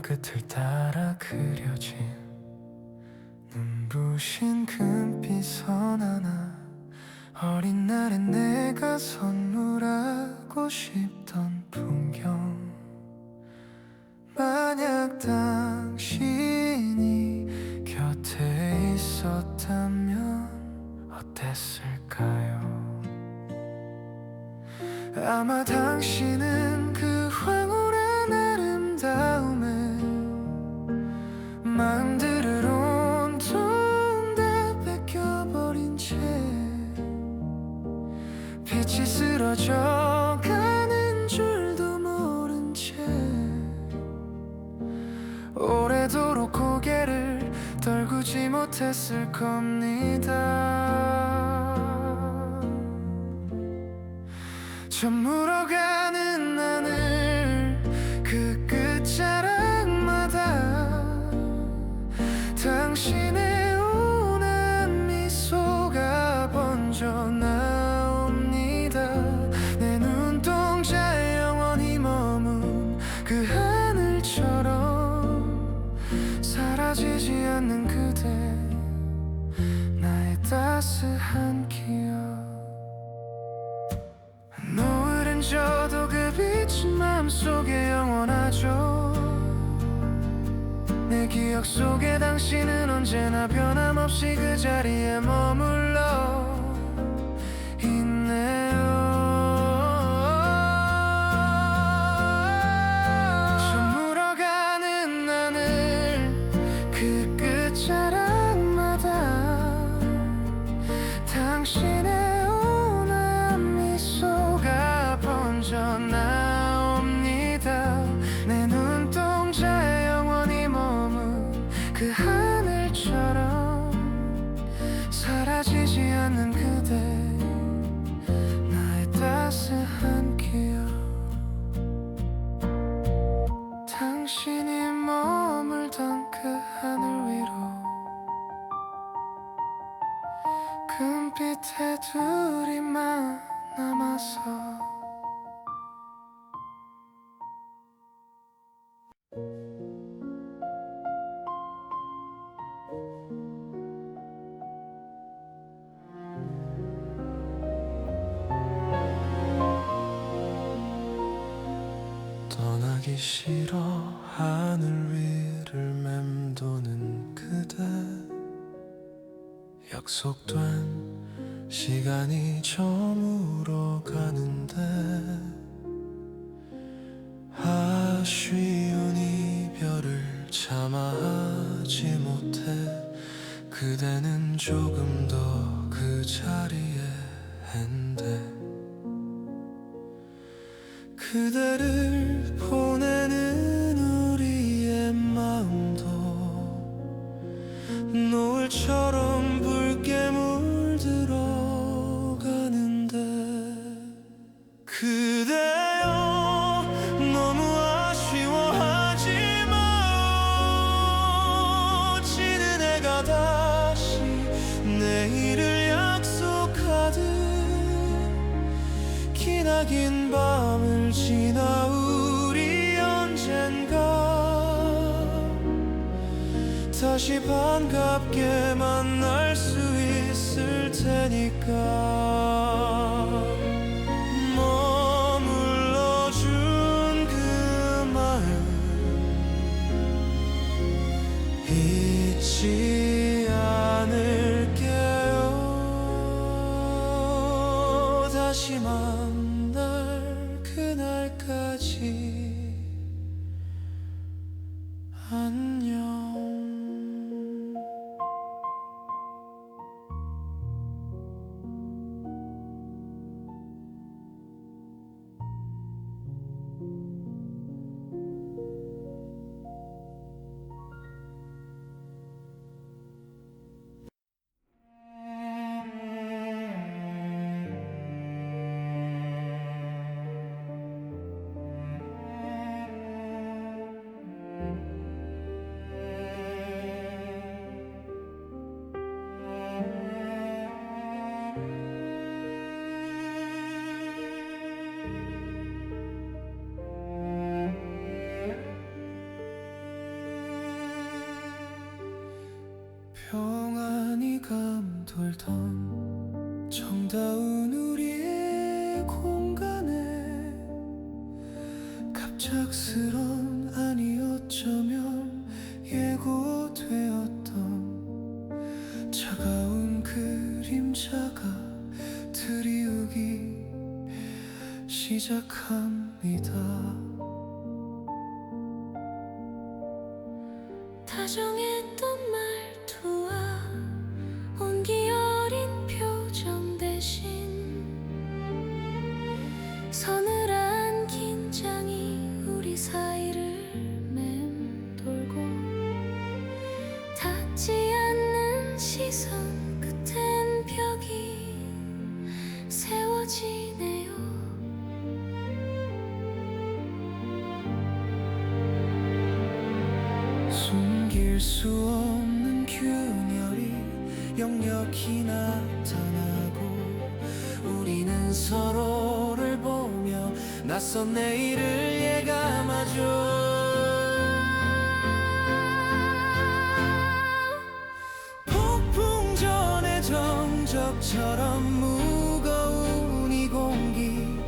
끝을 따라 그려진 눈부신 금빛 선 하나, 어린 날에 내가 선물하고 싶던 풍경. 만약 당신이 곁에 있었다면 어땠을까요? 아마 당신은 그 황홀한 아름다움에 마음들을 온통 다 뺏겨버린 채 빛이 쓰러져 가는 줄도 모른 채 오래도록 고개를 떨구지 못했을 겁니다. 저 물어가는 하늘 그 끝자락마다 당신의 온한 미소가 번져 나옵니다. 내 눈동자에 영원히 머문 그 하늘처럼 사라지지 않는 그대, 나의 따스한 기억. 노을은 져도 그 빛은 마음속에 영원하죠. 내 기억 속에 당신은 언제나 변함없이 그 자리에 머물러 있네요. 저 물어가는 하늘 그 끝자락마다 당신의 번져 나옵니다. 내 눈동자에 영원히 머문 그 하늘처럼 사라지지 않는 그대, 나의 따스한 기억. 당신이 머물던 그 하늘 위로 금빛에 둘이만 남아서 떠나기 싫어 하늘 위를 맴도는 그대, 약속된 시간이 저물어 가는데 아쉬운 이별을 참아하지 못해 그대는 조금 더 그 자리에 핸대 그대를 보내는 우리의 마음도 노을처럼 붉게 물들어 가는데 그대여 너무 아쉬워하지 마. 지는 해가 다시 내일을 약속하듯 기나긴 밤을 지나 우리 언젠가 다시 반갑게 만날 수 있을 테니까. 머물러준 그 마음 잊지 않을게요. 다시 만날 그날까지 안녕. 평안히 감돌던 정다운 우리의 공간에 갑작스런 아니 어쩌면 예고되었던 차가운 그림자가 드리우기 시작합니다. 다정했던 말투와 온기 어린 표정 대신 서늘한 긴장이 우리 사이를 맴돌고 닿지 않는 시선 끝엔 벽이 세워지네요. 숨길 수 없는 균열이 역력히 나타나고 우리는 서로를 보며 낯선 내일을 예감하죠. 폭풍 전의 정적처럼 무거운 이 공기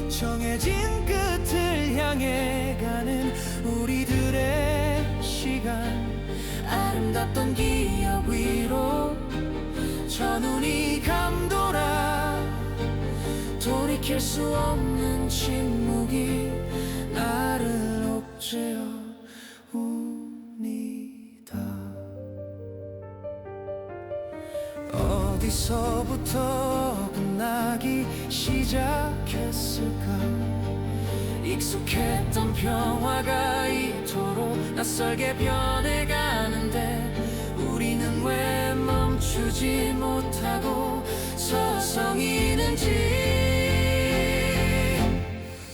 정해진 끝을 향해 가는 우리들의 시간 아름답던 기억 위로 저 눈이 감돌아 돌이킬 수 없는 침묵이 나를 옥죄어 웁니다. 어디서부터 끝나기 시작했을까? 익숙했던 평화가 이토록 낯설게 변해가는데 우리는 왜 멈추지 못하고 서성이는지.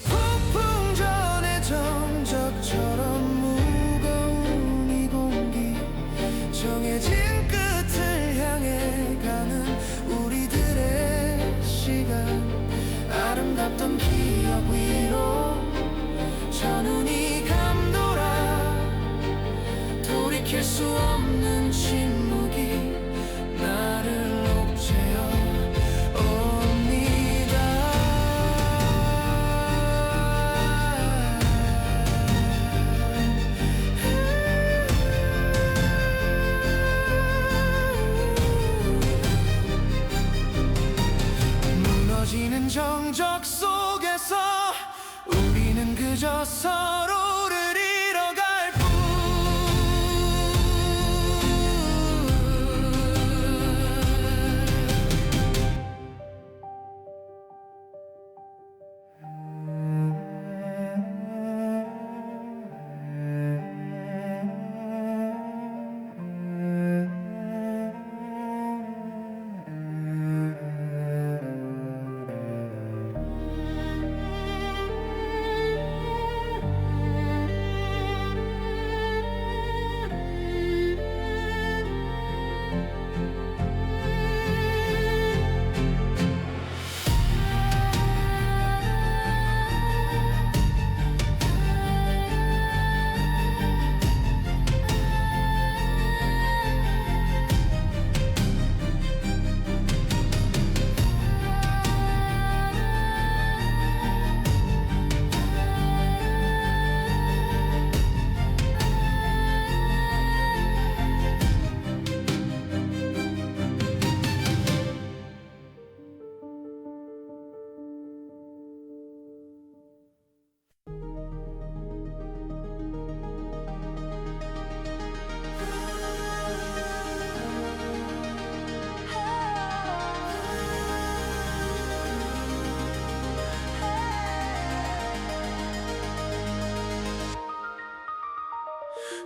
폭풍 전의 정적처럼 무거운 이 공기 정해진 끝을 향해 가는 우리들의 시간 아름답던 기억 위로 저 눈이 감돌아 돌이킬 수 없는 침묵이 나를 옥죄어 옵니다. 무너지는 정적 속에서 우리는 그저 서로를 잃어갈 뿐.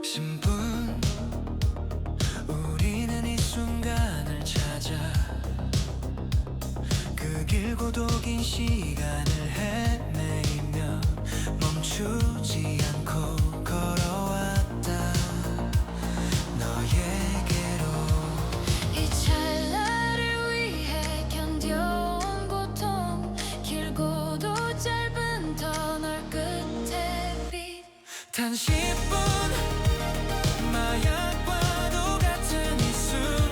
신분 우리는 이 순간을 찾아 그 길고도 긴 시간을 헤매이며 멈추지 않고 걸어왔다 너에게로. 이 찰나를 위해 견뎌온 고통 길고도 짧은 터널 끝에 빛 단 10분 마약과도 같은 이 순간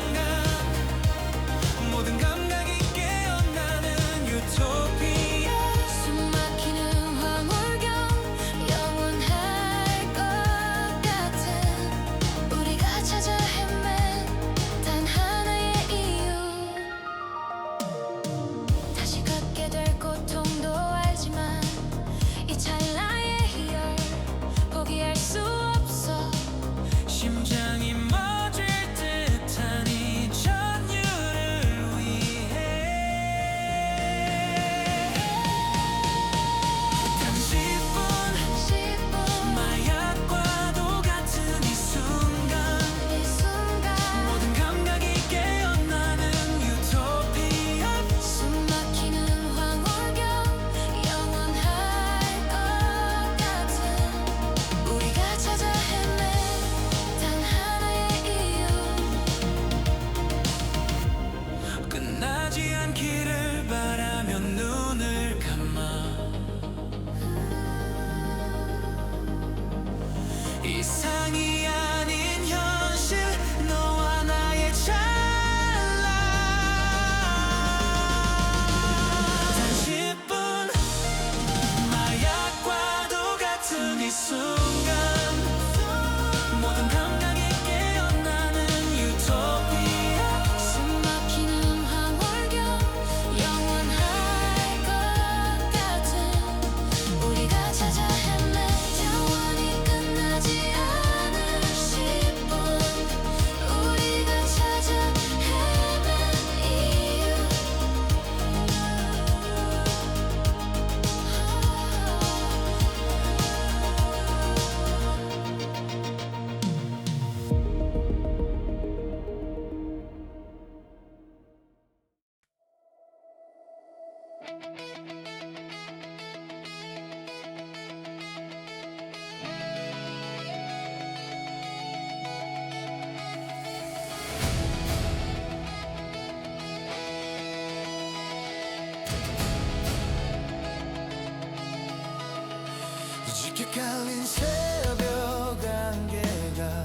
깔린 새벽 안개가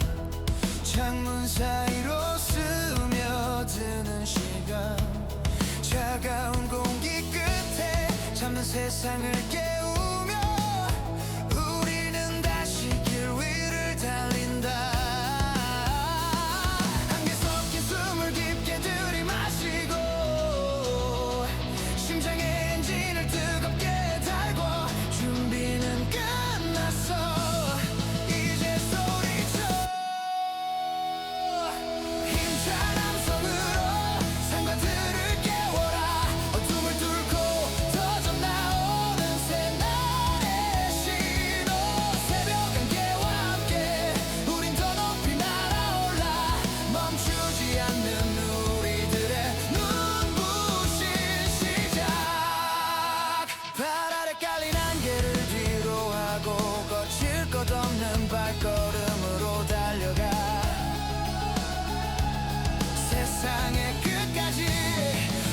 창문 사이로 스며드는 시간 차가운 공기 끝에 잠든 세상을 깨우며 우리는 다시 길 위를 달린다 한개 섞인 숨을 깊게 들이마시고 심장의 엔진을 뜨겁게 달고 준비는 끝났어 이제 소리쳐 힘찬 함성으로 상관들을 깨워라 어둠을 뚫고 터져 나오는 새날의 신호 새벽 안개와 함께 우린 더 높이 날아올라 멈추지 않는 우리들의 눈부신 시작 발 아래 깔린 안개를 뒤로하고 거칠 것 없는 발걸음으로 달려가 세상의 끝까지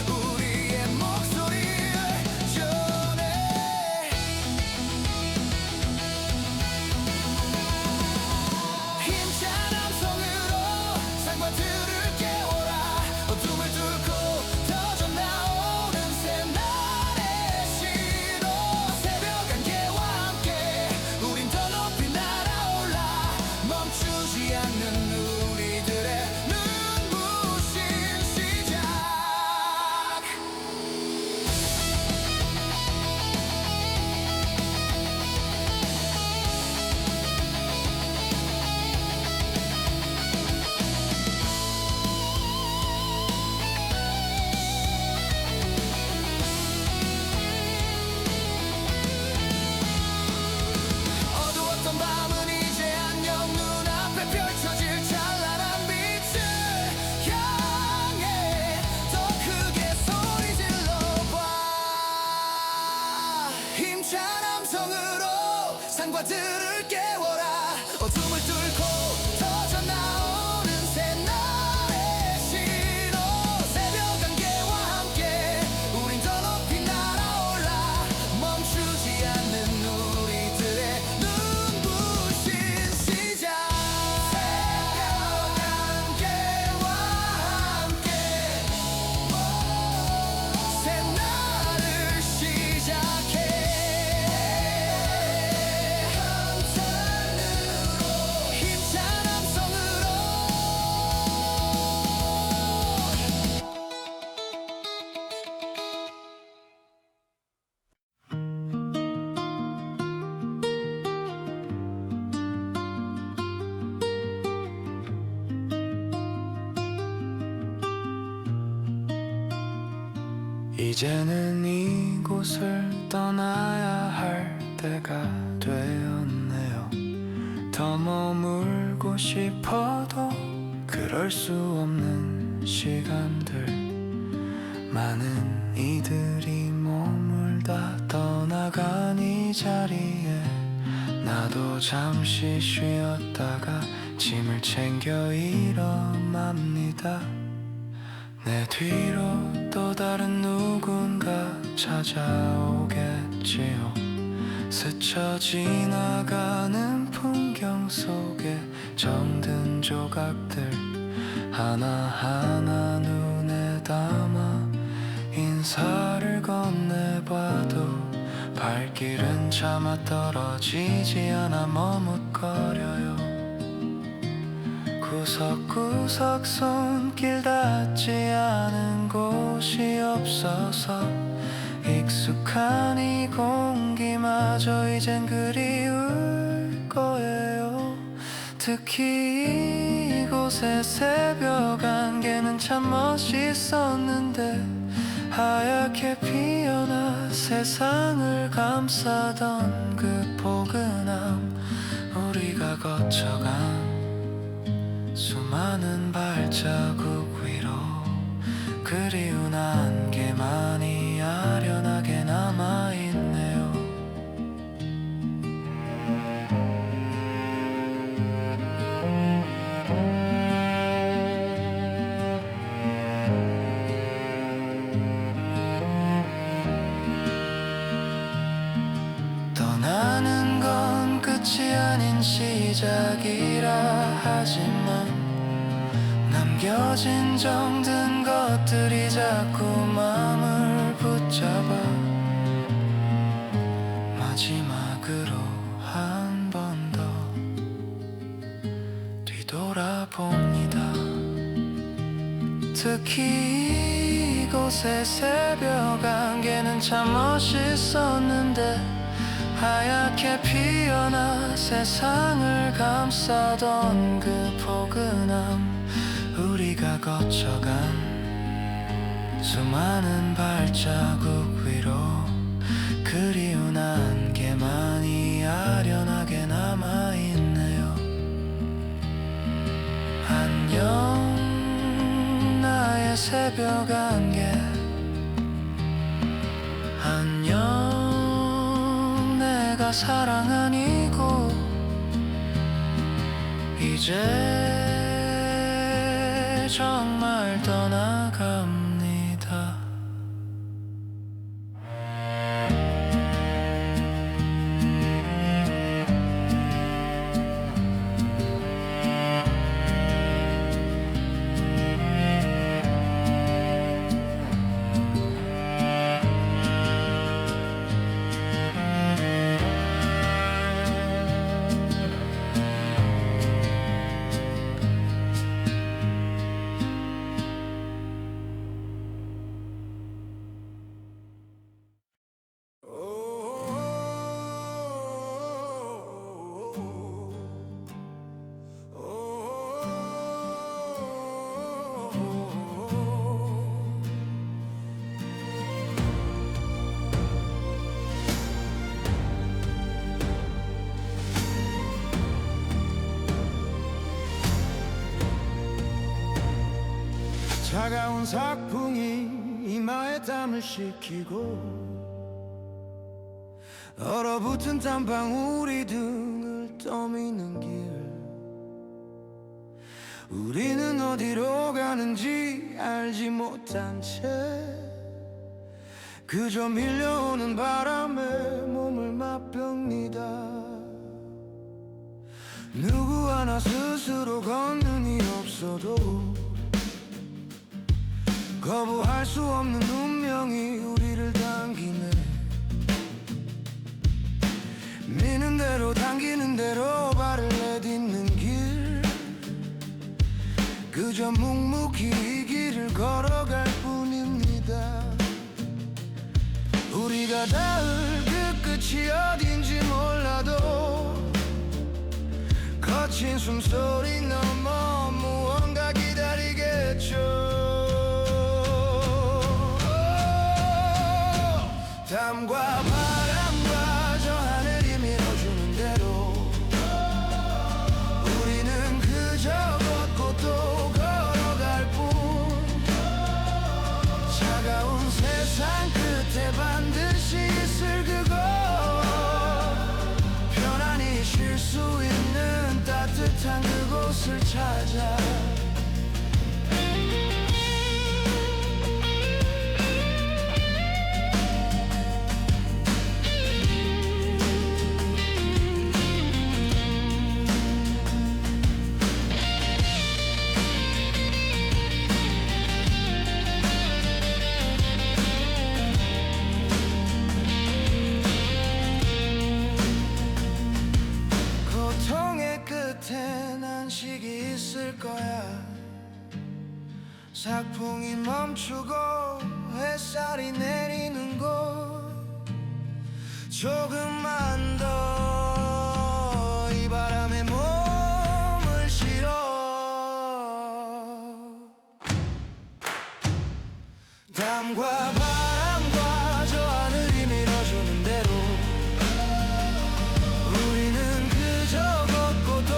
우리의 목소리를 전해 힘찬 함성으로 상관들을 깨워라 어둠을 뚫고 터져 나오는 새날의 신호 새벽 안개와 함께 우린 더 높이 날아올라 멈추지 않는 우리들의 눈부신 시작 어두웠던 밤은 이제 안녕 눈앞에 펼쳐질 찬란한 빛을 향해 더 크게 소리 질러봐 힘찬 함성으로 상과들을 깨워라 어둠을 뚫고 터져 나오는 새날의 신호 새벽 안개와 함께 우린 더 높이 날아올라 멈추지 않는 우리들의 눈부신 시작 새벽 안개와 함께 새날을 시작해 힘찬 함성으로 이제는 이곳을 떠나야 할 때가 되었네요 더 머물고 싶어도 그럴 수 없는 시간들 많은 이들이 머물다 떠나간 이 자리에 나도 잠시 쉬었다가 짐을 챙겨 일어납니다 내 뒤로 또 다른 누군가 찾아오겠지요 스쳐 지나가는 풍경 속에 정든 조각들 하나하나 눈에 담아 인사를 건네봐도 발길은 차마 떨어지지 않아 머뭇거려요 구석구석 손길 닿지 않은 곳이 없어서 익숙한 이 공기마저 이젠 그리울 거예요 특히 이곳의 새벽 안개는 참 멋있었는데 하얗게 피어나 세상을 감싸던 그 포근함 우리가 거쳐간 수많은 발자국 위로 그리운 안개만이 아련하게 남아있네요 떠나는 건 남겨진 정든 것들이 자꾸 마음을 붙잡아 마지막으로 한 번 더 뒤돌아봅니다. 특히 이곳의 새벽 안개는 참 멋있었는데 하얗게 피어나 세상을 감싸던 그 포근함, 우리가 거쳐간 수많은 발자국 위로 그리운 안개만이 아련하게 남아있네요. 안녕 나의 새벽 안개, 안녕 내가 사랑한 이곳, 이제 정말 떠나갑니다. 차가운 sak풍이 이마에 땀을 식히고 얼어붙은 땀방울이 등을 떠미는 길, 우리는 어디로 가는지 알지 못한 채 그저 밀려오는 바람에 몸을 맞병니다. 누구 하나 스스로 걷는 이 없어도 거부할 수 없는 운명이 우리를 당기네. 미는 대로 당기는 대로 발을 내딛는 길, 그저 묵묵히 이 길을 걸어갈 뿐입니다. 우리가 닿을 그 끝이 어딘지 몰라도 거친 숨소리 넘어 무언가 기다리겠죠. 땀과 바람과 저 하늘이 밀어주는 대로 우리는 그저 걷고 또 걸어갈 뿐, 차가운 세상 끝에 반드시 있을 그곳, 편안히 쉴 수 있는 따뜻한 그곳을 찾아 안식이 있을 거야. sak풍이 멈추고 햇살이 내리는 곳, 조금만 더 이 바람에 몸을 실어 땀과 바람과 저 하늘이 밀어주는 대로 우리는 그저 걷고 또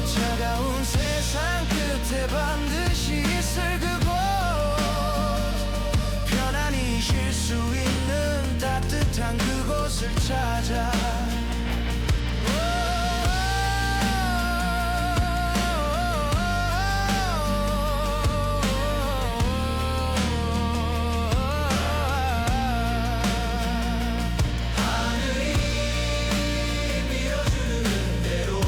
차가운 세상 끝에 반드시 있을 그곳, 편안히 쉴 수 있는 따뜻한 그곳을 찾아 하늘이 밀어주는 대로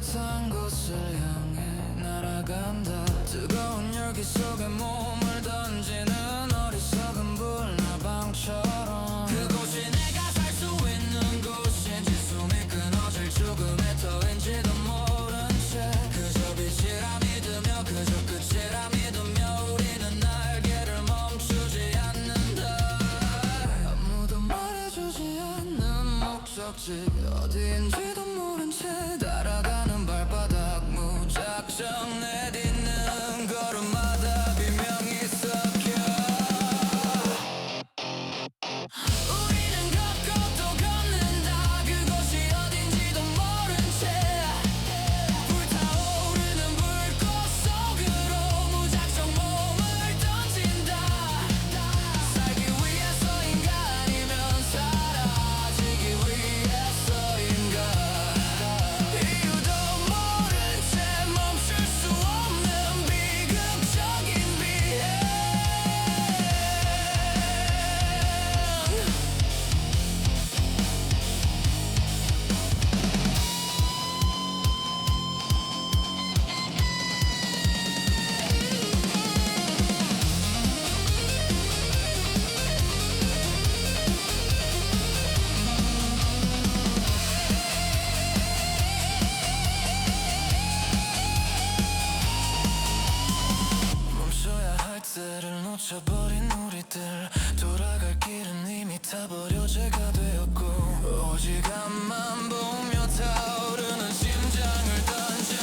따뜻한 곳을 향해 날아간다. 뜨거운 열기 속에 몸을 던지는 어리석은 불나방처럼 그곳이 내가 살 수 있는 곳인지 숨이 끊어질 죽음의 터인지도 모른 채 그저 빛이라 믿으며 그저 끝이라 믿으며 우리는 날개를 멈추지 않는다. 아무도 말해주지 않는 목적지 어디인지도 모른 채 따라가는 발바닥 무작정 내딛는 걸음마다 비명이 섞여. 우리는 걷고 또 걷는다. 그곳이 어딘지도 모른 채 불타오르는 불꽃 속으로 무작정 몸을 던진다. 살기 위해서 인간이면 사라지기 위해서인가. 이유도 모른 채 멈출 수 없는 비극적인 비행. 멈춰야 할 때를 놓쳐버린 우리들 돌아갈 길은 이미 타버려 제가 되었고 오직 앞만 보며 타오르는 심장을 던져.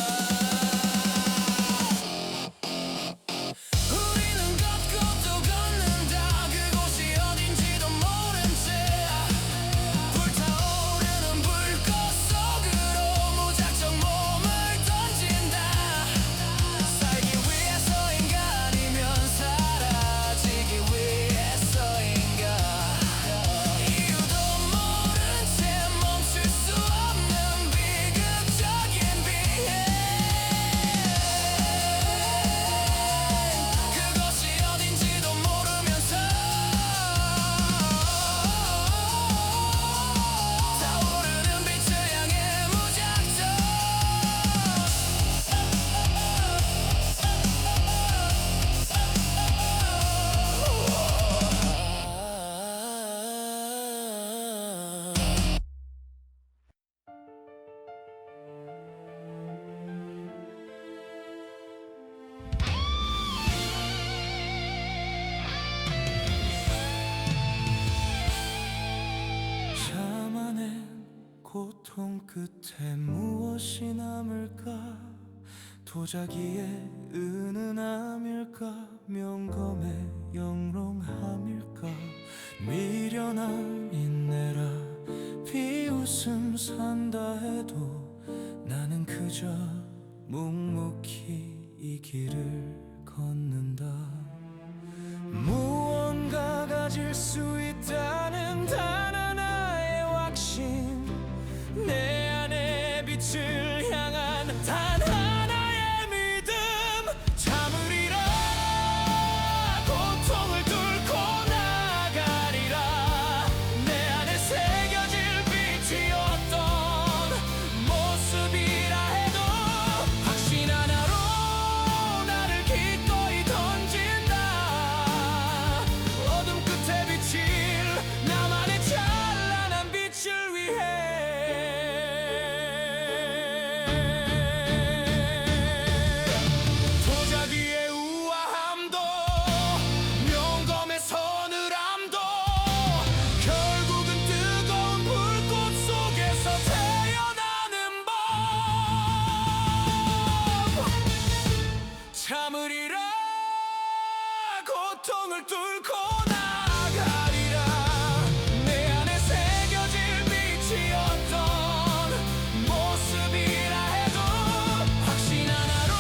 우리는 걷고 또 걷는다. 그곳이 어딘지도 모른 채 불타오르는 불꽃 속으로 무작정 몸을 던진다. 살기 위해서 인간이면 사라지기 위해서인가. 이유도 모른 채 멈출 수 없는 비극적인 비행. 그것이 어딘지도 모르면서 타오르는 빛을 향해 무작정. 참아낸 고통 끝에 무엇이 남을까. 도자기의 은은함일까. 명검의 영롱함일까. 미련한 인내라 비웃음 산다 해도 나는 그저 묵묵히 이 길을 걷는다. 무언가 가질 수 있다는 단 하나의 확신 내 안의 빛을 향한 단 하나의 믿음 참으리라. 고통을 뚫고 나가리라. 내 안에 새겨질 빛이 어떤 모습이라 해도 확신 하나로 나를 기꺼이 던진다. 어둠 끝에 비칠 나만의 찬란한 빛을 위해. 도자기의 우아함도 명검의 서늘함도 결국은 뜨거운 불꽃 속에서 태어나는 법. 참으리라. 고통을 뚫고 나가리라. 내 안에 새겨질 빛이 어떤 모습이라 해도 확신 하나로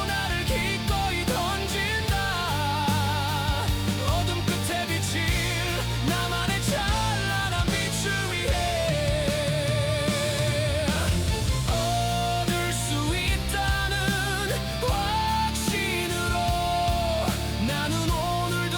나를 기꺼이 던진다. 어둠 끝에 비칠 나만의 찬란한 빛을 위해. 얻을 수 있다는 확신으로 나는 오늘도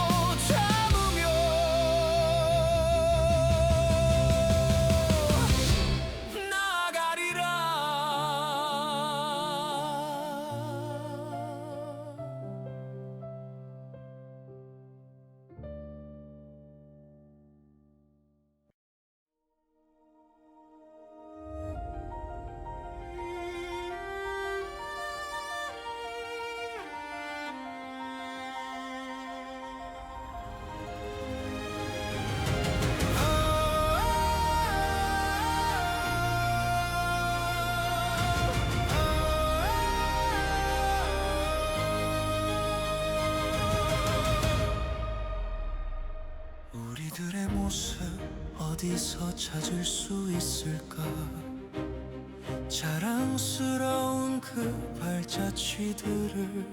어디서 찾을 수 있을까? 자랑스러운 그 발자취들을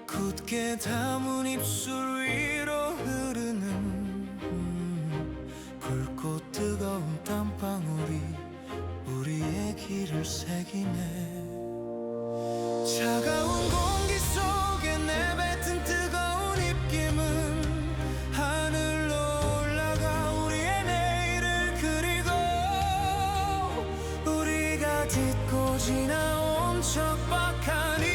굳게 담은 입술 위로 흐르는 붉고 뜨거운 땀방울이 우리의 길을 새기네. 차가운 공기 속에 내뱉은 뜨거운 입김은 하늘로 올라가 우리의 내일을 그리고 우리가 딛고 지나온 척박한 이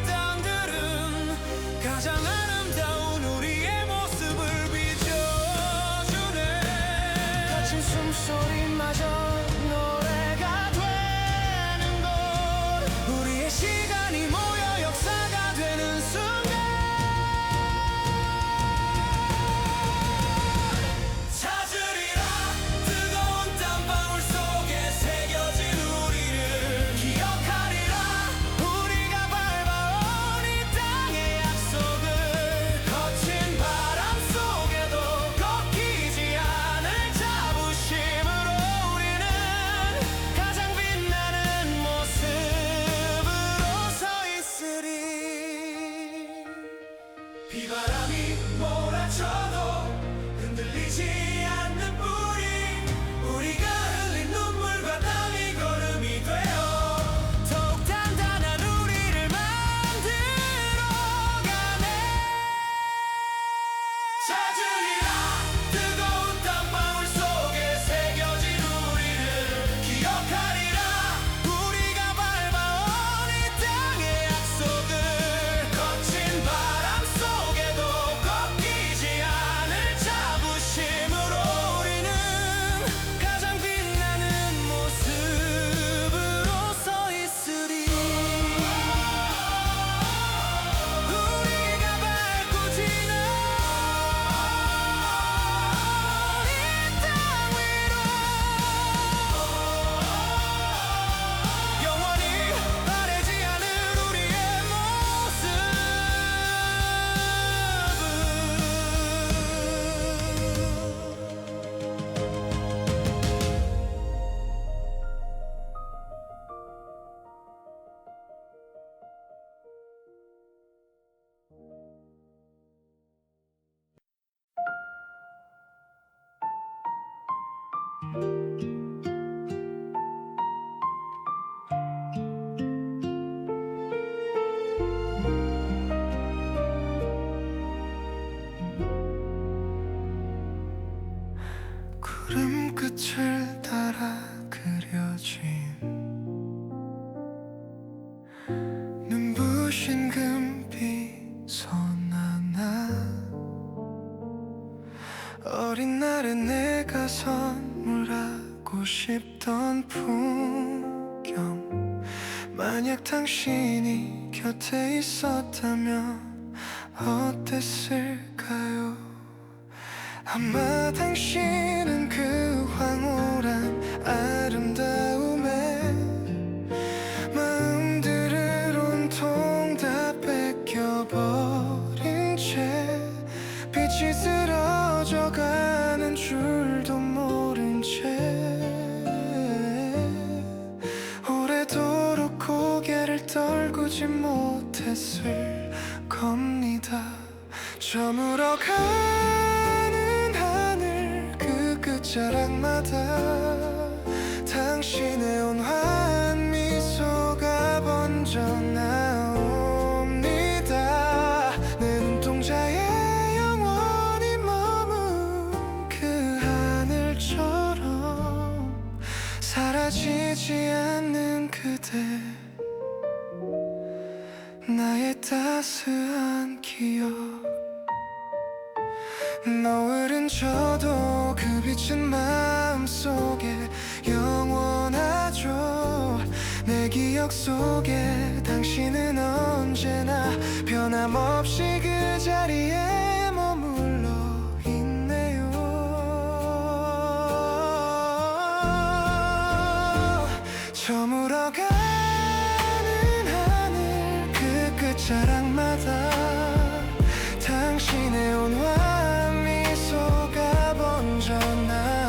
땅들은 가장 아름다운 우리의 모습을 비춰주네. 거친 숨소리마저 노래가 되는 곳, 우리의 시간이 모여 역사가 되는 순간 찾으리라. 뜨거운 땀방울 속에 새겨진 우리를 기억하리라. 우리가 밟아온 이 땅의 약속을 거친 바람 속에도 꺾이지 않을 자부심으로 우리는 가장 빛나는 모습으로 서 있으리. 비바람이 몰아쳐도 흔들리지 않는 뿌리, 우리가 흘린 눈물과 땀이 걸음이 되어 더욱 단단한 우리를 만들어가네. 찾으리라. 뜨거운 땀방울 속에 새겨진 우리를 기억하리라. 우리가 밟아온 이 땅의 약속을 거친 바람 속에도 꺾이지 않을 자부심으로 우리는 가장 빛나는 모습으로 서 있으리. 우리가 밟고 지나온 이 땅 위로 영원히 바래지 않을 우리의 모습. 구름 끝을 따라 그려진 눈부신 금빛 손 하나, 어린 날에 내가 선물하고 싶던 풍경, 만약 당신이 곁에 있었다면 어땠을까요? 아마 당신은 그 황홀한 아름다움에 마음들을 온통 다 뺏겨버린 채 빛이 쓰러져가는 줄도 모른 채 오래도록 고개를 떨구지 못했을 겁니다. 저물어가는 하늘 그 끝자락마다 당신의 온화한 미소가 번져 나옵니다. 내 눈동자에 영원히 머문 그 하늘처럼 사라지지 않는 그대, 나의 따스한 기억. 노을은 져도 그 빛은 마음속에 영원하죠. 내 기억 속에 당신은 언제나 변함없이 그 자리에 머물러 있네요. 저물어가는 하늘 그 끝자락마다 당신의 온화한 미소가 번져 나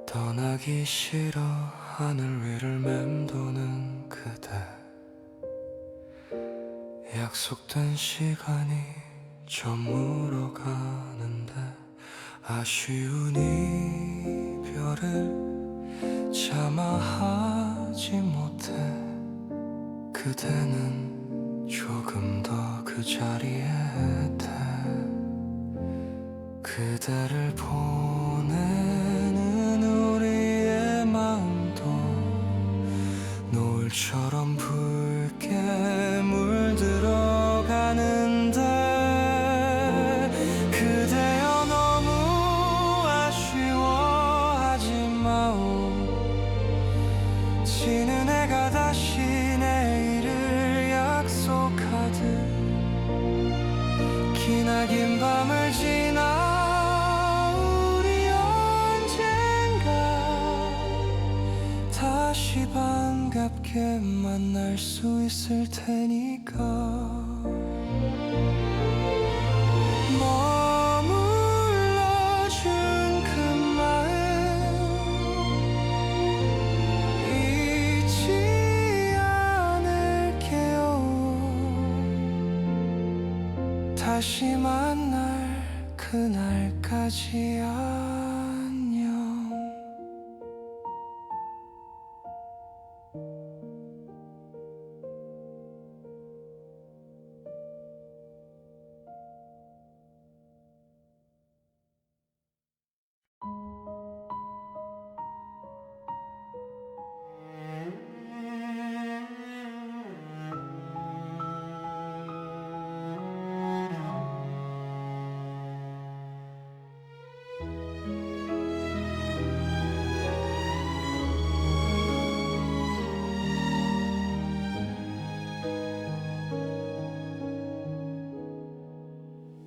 떠나기 싫어 하늘 위를 맴도는 그대 약속된 시간이 저물어 가는데 아쉬운 이별을 차마 하지 못해 그대는 조금 더 그 자리에 대 그대를 보내는 우리의 마음도 노을처럼 붉게 물들어 가는데 그대여 너무 아쉬워하지 마오 지는 해가 다시 내일을 약속하듯 기나긴 밤을 지나 우리 언젠가 다시 반갑게 만날 수 있을 테니까 머물러준 그 마음 잊지 않을게요 다시 만날 그날까지 안녕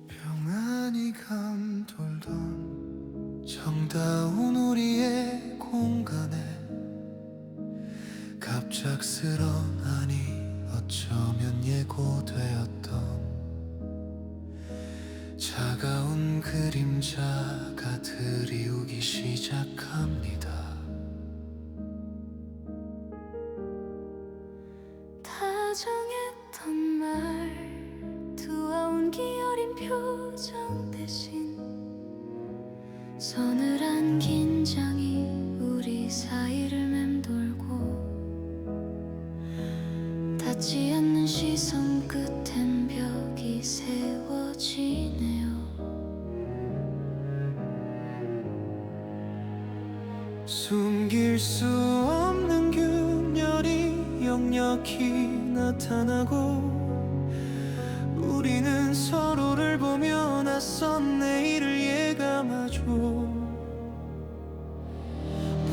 평안히 감돌던 정다운 우리의 공간에 갑작스런 아니 어쩌면 예고되었던 차가운 그림자가 드리우기 시작합니다 다정했던 말 두어온 기어린 표정 대신 서늘한 긴장이 우리 사이를 맴돌고 닿지 않는 시선 끝엔 벽이 세워지네요 숨길 수 없는 균열이 역력히 나타나고 우리는 서로를 보며 낯선 내일을 예감하죠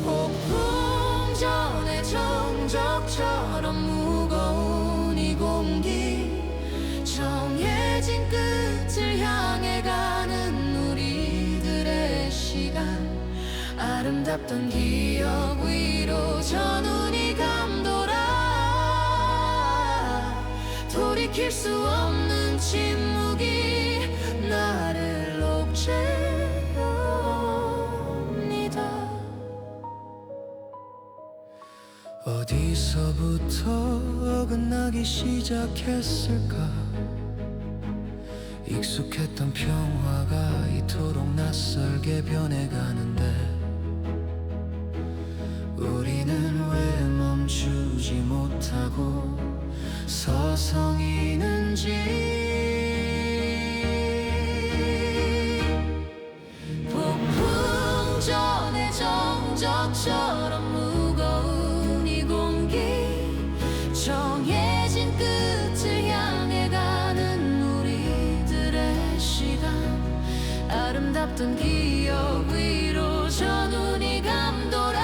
폭풍 전의 정적처럼 무거운 이 공기 정해진 끝을 향해 가는 우리들의 시간 아름답던 기억 위로 저 눈이 감돌아 돌이킬 수 없는 침묵이 나를 옥죄합니다 어디서부터 어긋나기 시작했을까 익숙했던 평화가 이토록 낯설게 변해가는데 우리는 왜 멈추지 못하고 서성이는지 폭풍 전의 정적처럼 무거운 이 공기 정해진 끝을 향해 가는 우리들의 시간 아름답던 기억 위로 저 눈이 감돌아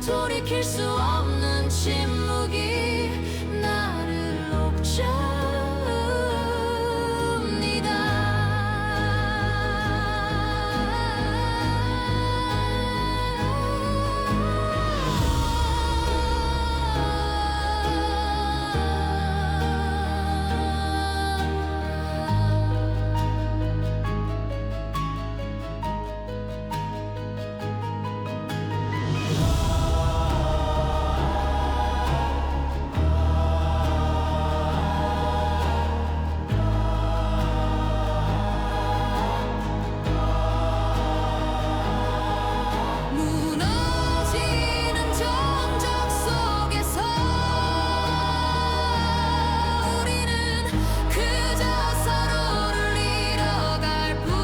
돌이킬 수 없는 침묵이 무너지는 정적 속에서 우리는 그저 서로를 잃어갈 뿐.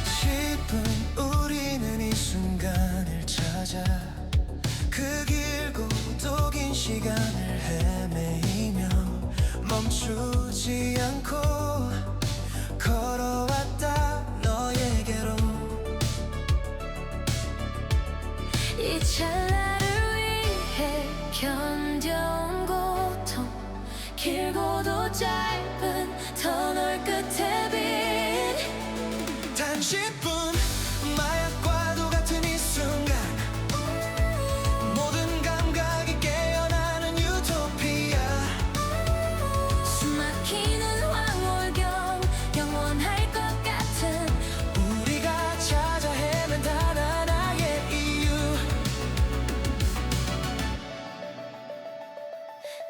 싶은 우리는 이 순간을 찾아 그 길고 또 긴 시간을 헤매이며 멈추지 않고 걸어왔다 너에게로. 이 찰나를 위해 견뎌온 고통, 길고도 짧은 터널 끝에 빈 단 10분 마약과도 같은 이 순간 모든 감각이 깨어나는 유토피아. 숨막히는 황홀경, 영원할 것 같은 우리가 찾아 헤맨 단 하나의 이유.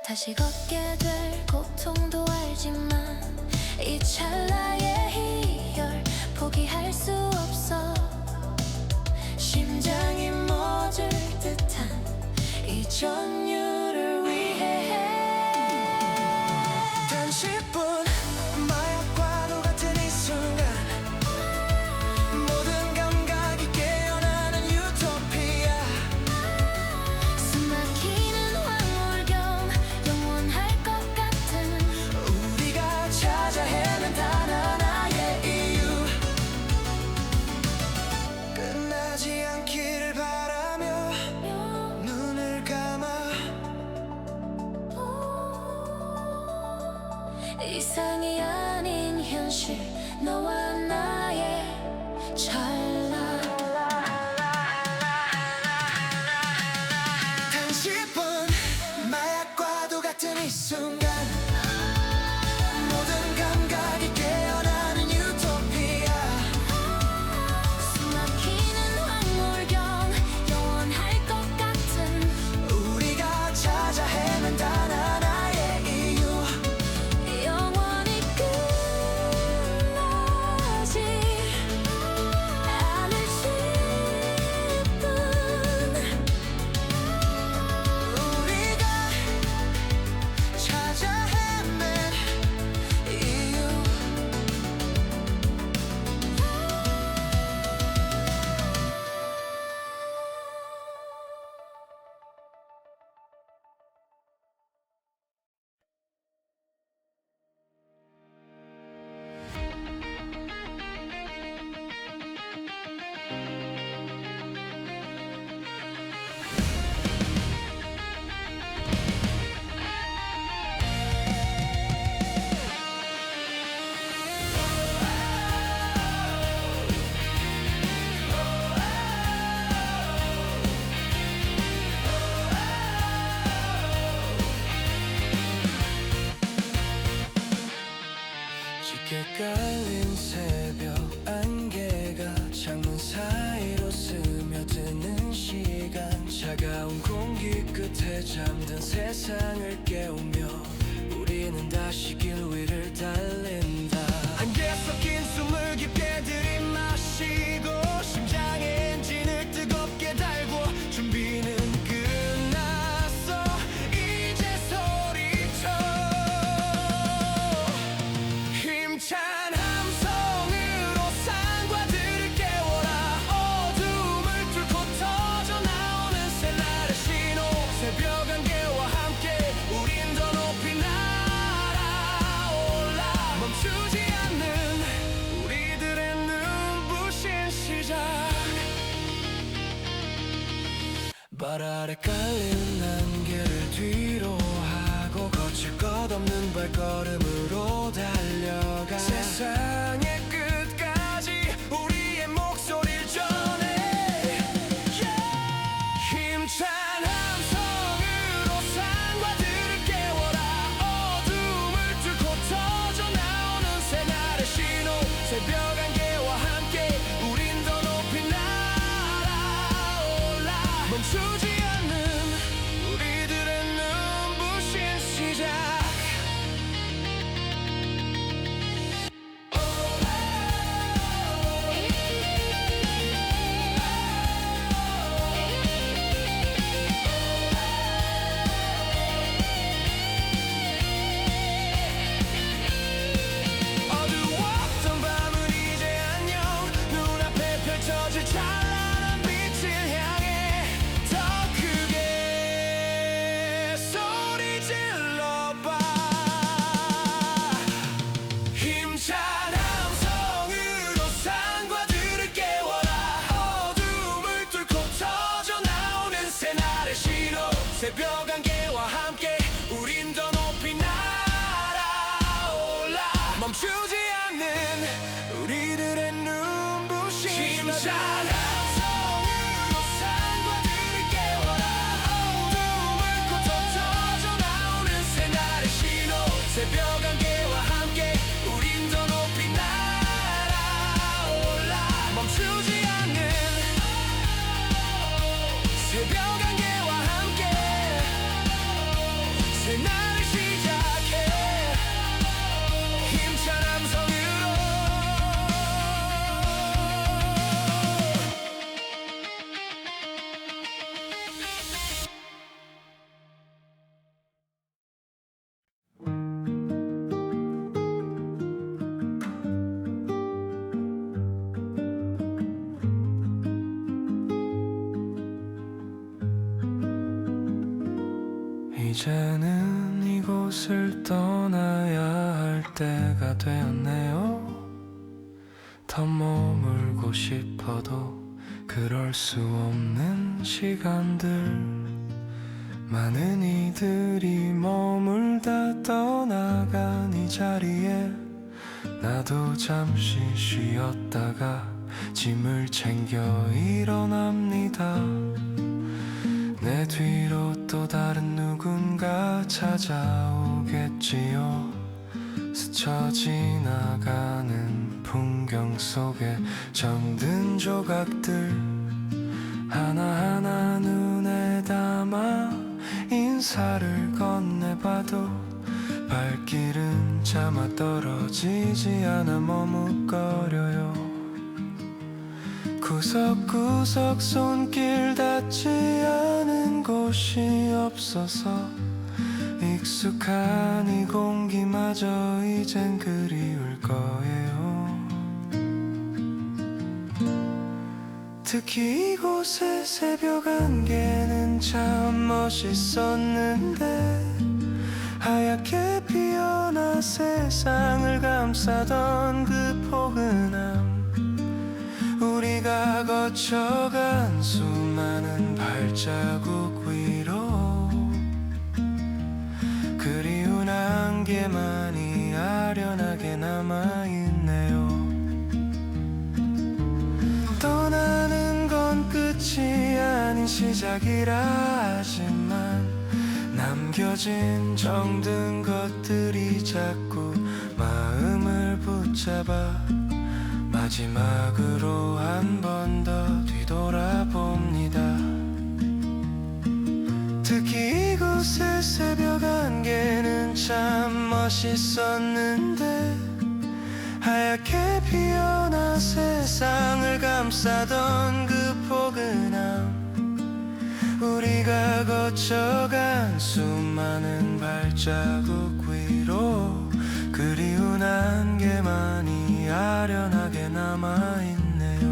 다시 걷게 될 고통도 알지만 이 찰나의 희열 포기할 수 없어. 심장이 멎을 듯한 이 전율을 위해 단 10분 마약과도 같은 이 순간 모든 감각이 깨어나는 유토피아. 숨막히는 황홀경, 영원할 것 같은 우리가 찾아 헤맨 단 하나의 이유. 끝나지 않기를 바라며 눈을 감아 이상이 아닌 현실, 너와 나의 찰나. 단 10분 마약과도 같은 이 순간 모든 감각이 깨어나는 유토피아. 숨막히는 황홀경, 영원할 것 같은 우리가 찾아 헤맨 단 하나의 이유. 영원히 끝나지 않을 싶은 우리가 찾아 헤맨 이유. 짙게 깔린 새벽 안개가 창문 사이로 스며드는 시간, 차가운 공기 끝에 잠든 세상을 깨우며 우리는 다시 길 위를 달린다. 안개 섞인 숨을 깊게 들이마시고 심장의 엔진을 뜨겁게 달고 준비는 끝났어. 발 아래 깔린 안개를 뒤로 하고 거칠 것 없는 발걸음으로 달려가 세상의 끝까지 우리의 목소리를 전해 힘찬 함성으로 산과들을 깨워라 어둠을 뚫고 터져 나오는 새날의 신호 새벽 안개와 함께 우린 더 높이 날아올라 멈추지 않는 우리들의 눈부신 시작 어두웠던 밤은 이제 안녕 눈앞에 펼쳐질 찬란한 빛을 향해 더 크게 소리 질러봐 힘찬 함성으로 산과들을 깨워라 어둠을 뚫고 터져 나오는 새날의 신호 새벽 안개와 함께 우린 더 높이 날아올라 멈추지 않는 우리들의 눈부신 힘찬 함성으로 산과들을 깨워라 어둠을 뚫고 터져 나오는 새날의 신호 새벽 안개와 함께 우린 더 높이 날아올라 멈추지 않는 새벽 안개와 함께 새날을 시작해 힘찬 함성으로 이제는 이곳을 떠나야 할 때가 되었네요 더 머물고 싶어도 그럴 수 없는 시간들 많은 이들이 머물다 떠나간 이 자리에 나도 잠시 쉬었다가 짐을 챙겨 일어납니다 내 뒤로 또 다른 누군가 찾아오겠지요 스쳐 지나가는 풍경 속에 정든 조각들 하나하나 눈에 담아 인사를 건네봐도 발길은 차마 떨어지지 않아 머뭇거려요 구석구석 손길 닿지 않은 곳이 없어서 익숙한 이 공기마저 이젠 그리울 거예요 특히 이곳의 새벽 안개는 참 멋있었는데 하얗게 피어나 세상을 감싸던 그 포근함 우리가 거쳐간 수많은 발자국 위로 그리운 안개만이 아련하게 남아있네요 떠나는 건 끝이 아닌 시작이라 하지만 남겨진 정든 것들이 자꾸 마음을 붙잡아 마지막으로 한 번 더 뒤돌아봅니다 특히 이곳의 새벽 안개는 참 멋있었는데 하얗게 피어나 세상을 감싸던 그 포근함 우리가 거쳐간 수많은 발자국 위로 그리운 안개만이 아련하게 남아있네요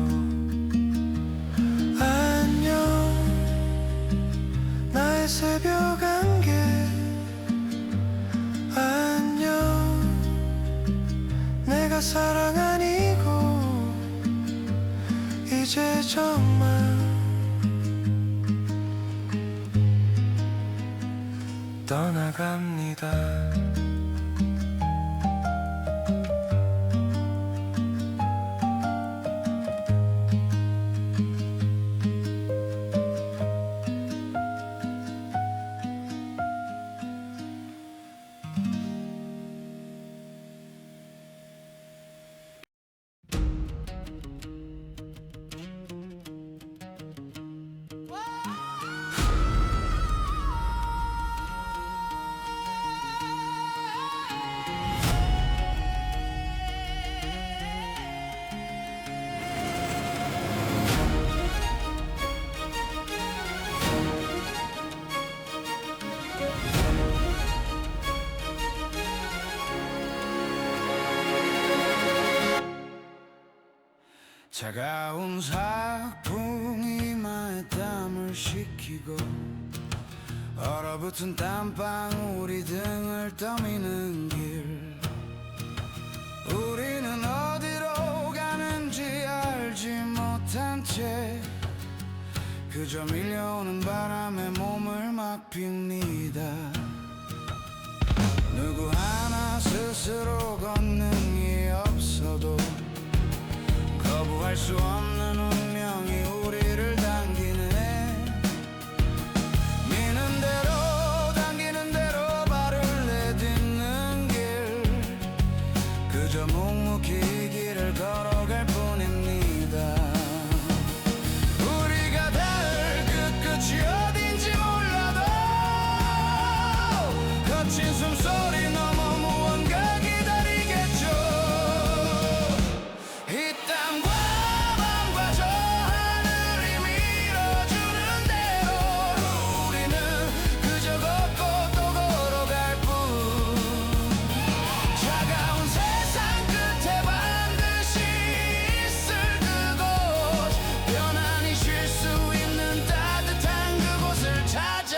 안녕 나의 새벽 안개 안녕 내가 사랑한 이곳 이제 정말 떠나갑니다. 차가운 사풍이 이마에 땀을 식히고 얼어붙은 땀방울이 등을 떠미는 길, 우리는 어디로 가는지 알지 못한 채 그저 밀려오는 바람에 몸을 막 빕니다. 누구 하나 스스로 권능이 없어도 거부할 수 없는 운명이 우리를 당기네. 미는 대로 당기는 대로 발을 내딛는 길, 그저 묵묵히 이 길을 걸어갈 뿐입니다. 우리가 닿을 끝끝이 어딘지 몰라도 거친 숨소리 넘어 무언가 기다리겠죠. 이 땅과 밤과 저 하늘이 밀어주는 대로 우리는 그저 걷고 또 걸어갈 뿐. 차가운 세상 끝에 반드시 있을 그곳, 편안히 쉴 수 있는 따뜻한 그곳을 찾아.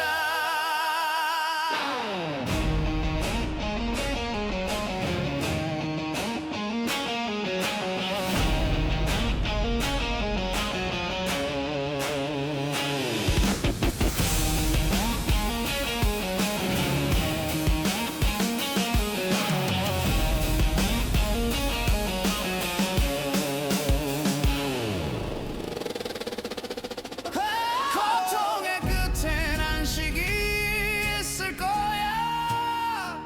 고통의 끝엔 안식이 있을 거야.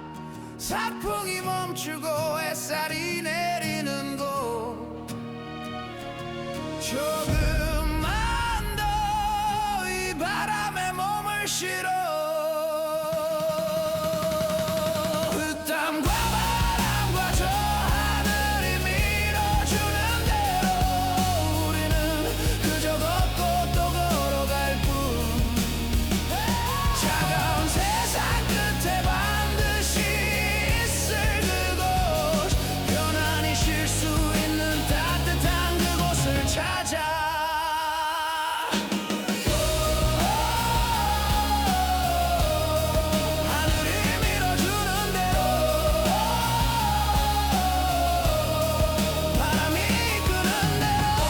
사풍이 멈추고 햇살이 내리는 곳, 조금만 더 이 바람에 몸을 실어. 그 땀과 바람과 저 하늘이 밀어주는 대로 우리는 그저 걷고 또 걸어갈 뿐. 차가운 세상 끝에 반드시 있을 그곳, 편안히 쉴 수 있는 따뜻한 그곳을 찾아. 하늘이 밀어주는 대로, 바람이 이끄는 대로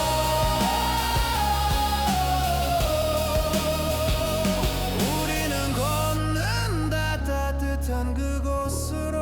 우리는 걷는다, 따뜻한 그곳으로.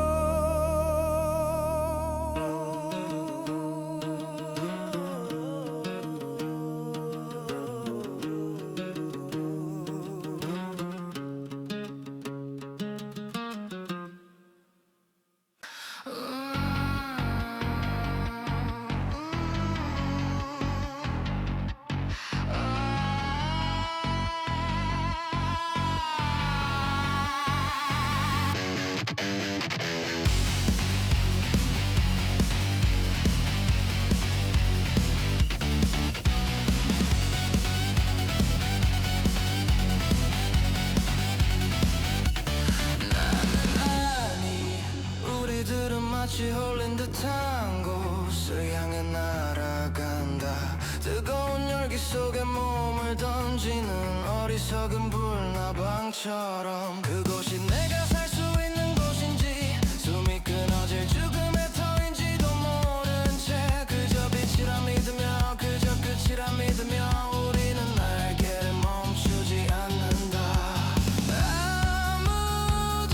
아니, 우리들은 마치 홀린 듯한 곳을 향해 날아간다. 뜨거운 열기 속에 몸을 던지는 어리석은 불나방처럼, 그곳이 내가 살 수 있는 곳인지 숨이 끊어질 죽음의 터인지도 모른 채 그저 빛이라 믿으며 그저 끝이라 믿으며 우리는 날개를 멈추지 않는다. 아무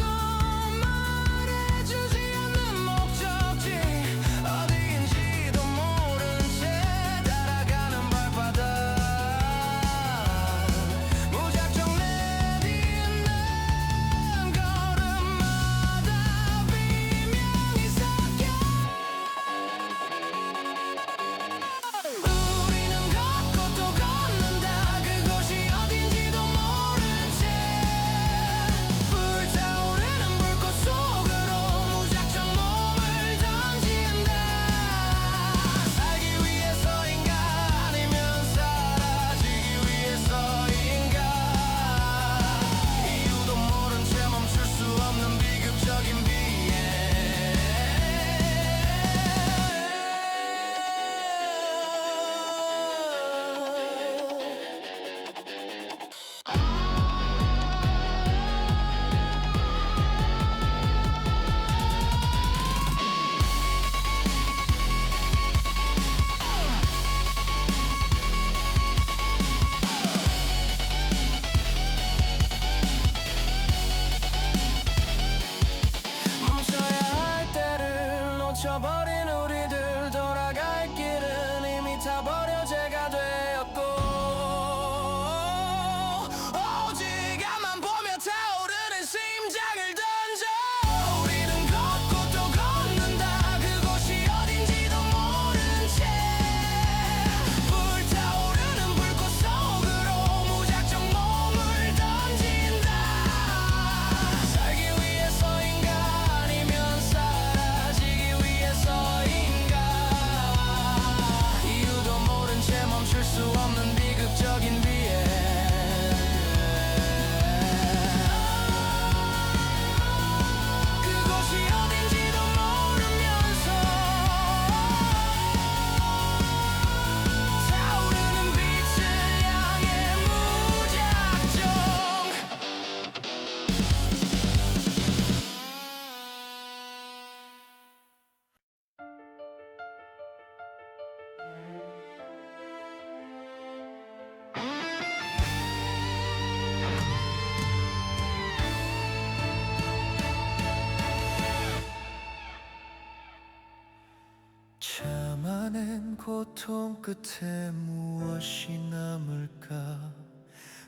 고통 끝에 무엇이 남을까?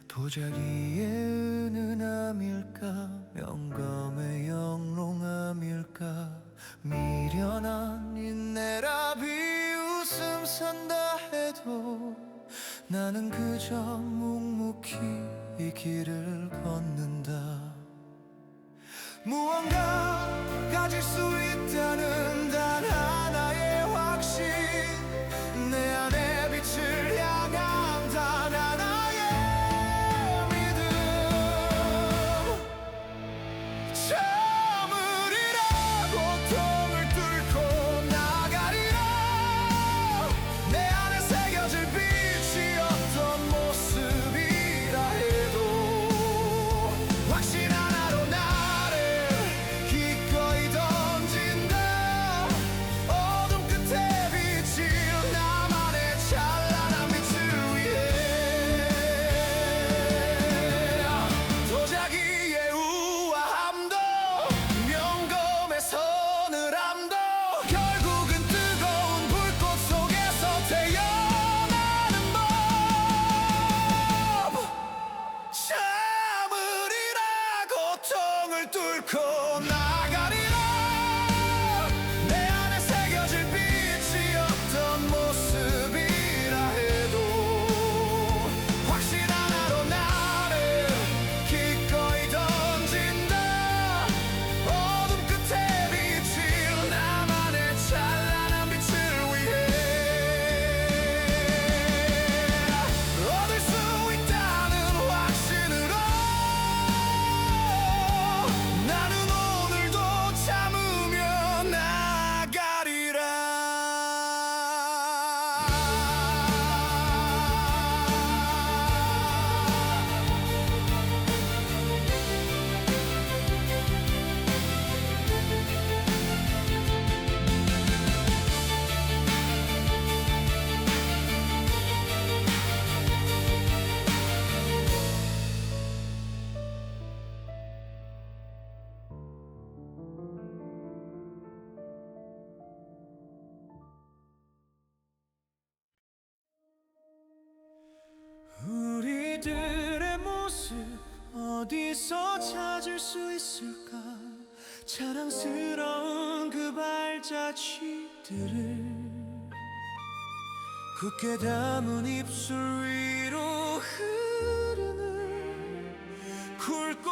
도자기의 은은함일까? 명검의 영롱함일까? 미련한 인내라 비웃음 산다 해도 나는 그저 묵묵히 이 길을 걷는다. 무언가 가질 수 있다는 단 하나의 확신, 내 안에 빛을 향한 단 하나의 믿음. 참으리라, 고통을 뚫고 나가리라. 내 안에 새겨질 빛이 어떤 모습이라 해도 확신 하나로 나를 기꺼이 던진다. 어둠 끝에 비칠 나만의 찬란한 빛을 위해. 도자기의 우아함도 명검의 서늘함도 결국은 뜨거운 불꽃 속에서 태어나는 법. 참으리라, 고통을 뚫고 나가리라. 내 안에 새겨질 빛이 어떤 모습이라 해도 확신 하나로 나를 기꺼이 던진다. 어둠 끝에 비칠 나만의 찬란한 빛을 위해. 얻을 수 있다는 확신으로 나는 오늘도 참으며 나가리라. 우리들의 모습 어디서 찾을 수 있을까? 자랑스러운 그 발자취들을 굳게 담은 입술 위로 흐르는 굵고